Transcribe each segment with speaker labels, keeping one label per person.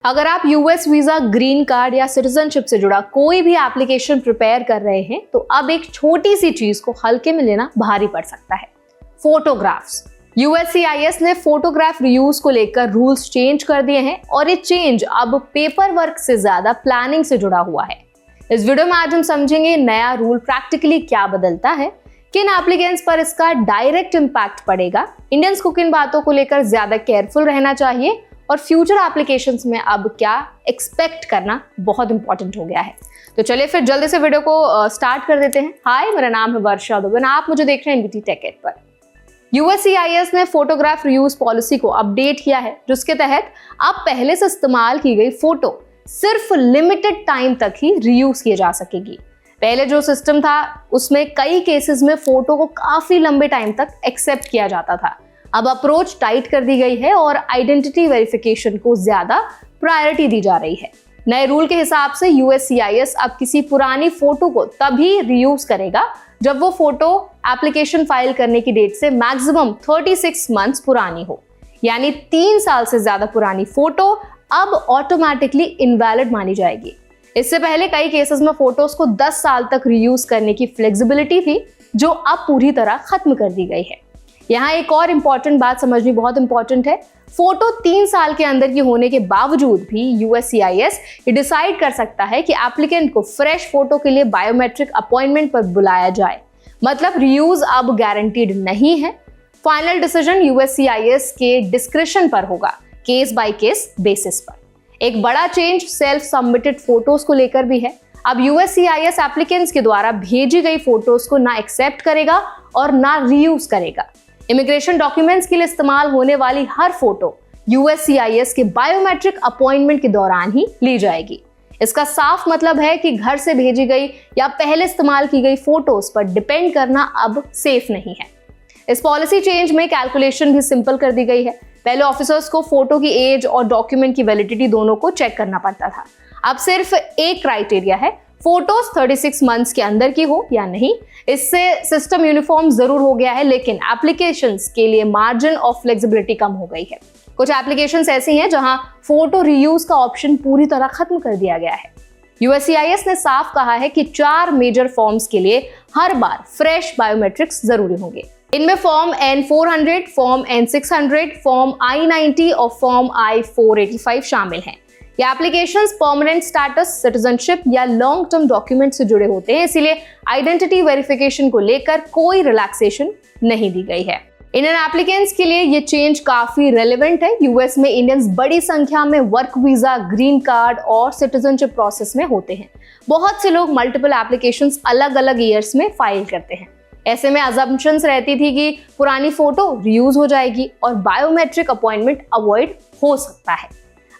Speaker 1: अगर आप US visa, green card या सिटीजनशिप से जुड़ा कोई भी एप्लीकेशन प्रिपेयर कर रहे हैं तो अब एक छोटी सी चीज को हल्के में लेना भारी पड़ सकता है, फोटोग्राफ्स। यूएससीआईएस ने फोटोग्राफ रीयूज को लेकर रूल्स चेंज कर दिए हैं और ये चेंज अब पेपर वर्क से ज्यादा प्लानिंग से जुड़ा हुआ है। इस वीडियो में आज हम समझेंगे नया रूल प्रैक्टिकली क्या बदलता है, किन एप्लीकेंट्स पर इसका डायरेक्ट इम्पैक्ट पड़ेगा, इंडियंस को किन बातों को लेकर ज्यादा केयरफुल रहना चाहिए और फ्यूचर एप्लीकेशंस में अब क्या एक्सपेक्ट करना बहुत इंपॉर्टेंट हो गया है। तो चलिए फिर जल्दी से वीडियो को स्टार्ट कर देते हैं। हाय, मेरा नाम है वर्षा दुबे, आप मुझे देख रहे हैं एनबीटी टेक एड पर। यूएससीआईएस ने फोटोग्राफ रीयूज पॉलिसी को अपडेट किया है, जिसके तहत अब पहले से इस्तेमाल की गई फोटो सिर्फ लिमिटेड टाइम तक ही रीयूज की जा सकेगी। पहले जो सिस्टम था उसमें कई केसेस में फोटो को काफी लंबे टाइम तक एक्सेप्ट किया जाता था। अब अप्रोच टाइट कर दी गई है और आइडेंटिटी वेरिफिकेशन को ज्यादा प्रायोरिटी दी जा रही है। नए रूल के हिसाब से यूएससीआईएस अब किसी पुरानी फोटो को तभी रीयूज करेगा जब वो फोटो एप्लीकेशन फाइल करने की डेट से मैक्सिमम 36 मंथ्स पुरानी हो, यानी 3 साल से ज्यादा पुरानी फोटो अब ऑटोमेटिकली इनवैलिड मानी जाएगी। इससे पहले कई केसेस में फोटोज को 10 साल तक रीयूज करने की फ्लेक्सिबिलिटी थी, जो अब पूरी तरह खत्म कर दी गई है। यहाँ एक और इम्पॉर्टेंट बात समझनी बहुत इंपॉर्टेंट है। फोटो 3 साल के अंदर की होने के बावजूद भी यूएससीआईएस ये डिसाइड कर सकता है कि एप्लीकेंट को फ्रेश फोटो के लिए बायोमेट्रिक अपॉइंटमेंट पर बुलाया जाए। मतलब रीयूज अब गारंटीड नहीं है। फाइनल डिसीजन यूएससीआईएस के डिस्क्रिप्शन पर होगा, केस बाय केस बेसिस पर। एक बड़ा चेंज सेल्फ सबमिटेड फोटोज को लेकर भी है। अब यूएससीआईएस एप्लीकेंट्स के द्वारा भेजी गई फोटोज को ना एक्सेप्ट करेगा और ना रीयूज करेगा। इमिग्रेशन डॉक्यूमेंट्स के लिए इस्तेमाल होने वाली हर फोटो यूएससीआईएस के बायोमेट्रिक अपॉइंटमेंट के दौरान ही ली जाएगी। इसका साफ मतलब है कि घर से भेजी गई या पहले इस्तेमाल की गई फोटोज पर डिपेंड करना अब सेफ नहीं है। इस पॉलिसी चेंज में कैलकुलेशन भी सिंपल कर दी गई है। पहले ऑफिसर्स को फोटो की एज और डॉक्यूमेंट की वैलिडिटी दोनों को चेक करना पड़ता था। अब सिर्फ एक क्राइटेरिया है, फोटोज 36 मंथ्स के अंदर की हो या नहीं। इससे सिस्टम यूनिफॉर्म जरूर हो गया है, लेकिन एप्लीकेशंस के लिए मार्जिन ऑफ फ्लेक्सिबिलिटी कम हो गई है। कुछ एप्लीकेशंस ऐसी हैं जहां फोटो रीयूज का ऑप्शन पूरी तरह खत्म कर दिया गया है। यूएससीआईएस ने साफ कहा है कि 4 मेजर फॉर्म्स के लिए हर बार फ्रेश बायोमेट्रिक्स जरूरी होंगे। इनमें form N400, form N600, form I-90 और फॉर्म I-485 शामिल हैं। ये एप्लीकेशंस परमानेंट स्टेटस, सिटीजनशिप या लॉन्ग टर्म डॉक्यूमेंट से जुड़े होते हैं, इसीलिए आइडेंटिटी वेरिफिकेशन को लेकर कोई रिलैक्सेशन नहीं दी गई है। इंडियन एप्लीकेंट्स के लिए ये चेंज काफी रेलेवेंट है। यूएस में इंडियंस बड़ी संख्या में वर्क वीजा, ग्रीन कार्ड और सिटीजनशिप प्रोसेस में होते हैं। बहुत से लोग मल्टीपल एप्लीकेशंस अलग अलग ईयर्स में फाइल करते हैं। ऐसे में अजम्पशंस रहती थी कि पुरानी फोटो रीयूज हो जाएगी और बायोमेट्रिक अपॉइंटमेंट अवॉइड हो सकता है।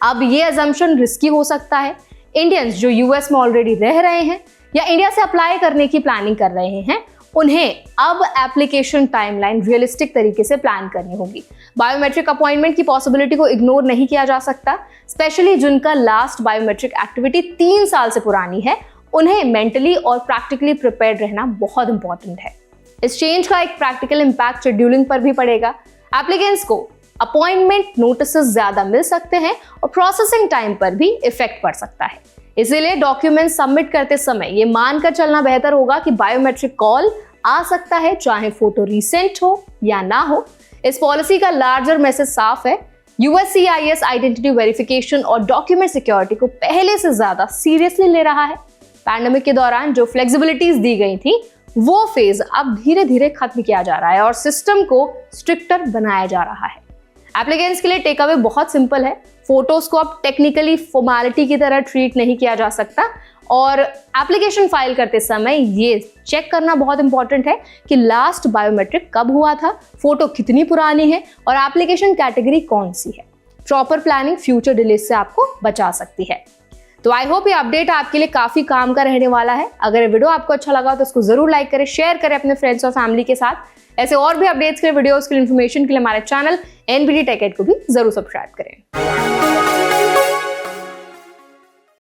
Speaker 1: अब ये अजम्पशन रिस्की हो सकता है। इंडियंस जो यूएस में ऑलरेडी रह रहे हैं या इंडिया से अप्लाई करने की प्लानिंग कर रहे हैं, उन्हें अब एप्लीकेशन टाइमलाइन रियलिस्टिक तरीके से प्लान करनी होगी। बायोमेट्रिक अपॉइंटमेंट की पॉसिबिलिटी को इग्नोर नहीं किया जा सकता। स्पेशली जिनका लास्ट बायोमेट्रिक एक्टिविटी 3 साल से पुरानी है, उन्हें मेंटली और प्रैक्टिकली प्रिपेयर्ड रहना बहुत इंपॉर्टेंट है। इस चेंज का एक प्रैक्टिकल इम्पैक्ट शेड्यूलिंग पर भी पड़ेगा। एप्लीकेंट्स को अपॉइंटमेंट नोटिसेस ज्यादा मिल सकते हैं और प्रोसेसिंग टाइम पर भी इफेक्ट पड़ सकता है। इसीलिए डॉक्यूमेंट सबमिट करते समय ये मानकर चलना बेहतर होगा कि बायोमेट्रिक कॉल आ सकता है, चाहे फोटो रिसेंट हो या ना हो। इस पॉलिसी का लार्जर मैसेज साफ है। यूएससीआईएस आइडेंटिटी वेरिफिकेशन और डॉक्यूमेंट सिक्योरिटी को पहले से ज्यादा सीरियसली ले रहा है। पैंडेमिक के दौरान जो फ्लेक्सिबिलिटीज दी गई थी, वो फेज अब धीरे धीरे खत्म किया जा रहा है और सिस्टम को स्ट्रिक्टर बनाया जा रहा है। एप्लीकेंट्स के लिए टेक अवे बहुत सिंपल है। फोटोज को अब टेक्निकली फॉर्मेलिटी की तरह ट्रीट नहीं किया जा सकता और एप्लीकेशन फाइल करते समय ये चेक करना बहुत इंपॉर्टेंट है कि लास्ट बायोमेट्रिक कब हुआ था, फोटो कितनी पुरानी है और एप्लीकेशन कैटेगरी कौन सी है। प्रॉपर प्लानिंग फ्यूचर डिलेज से आपको बचा सकती है। तो आई होप ये अपडेट आपके लिए काफी काम का रहने वाला है। अगर ये वीडियो आपको अच्छा लगा तो इसको जरूर लाइक करें, शेयर करें अपने फ्रेंड्स और फैमिली के साथ। ऐसे और भी अपडेट्स के लिए, वीडियोस के लिए, इन्फॉर्मेशन के लिए हमारे चैनल एनबीटी टेक एड को भी जरूर सब्सक्राइब करें।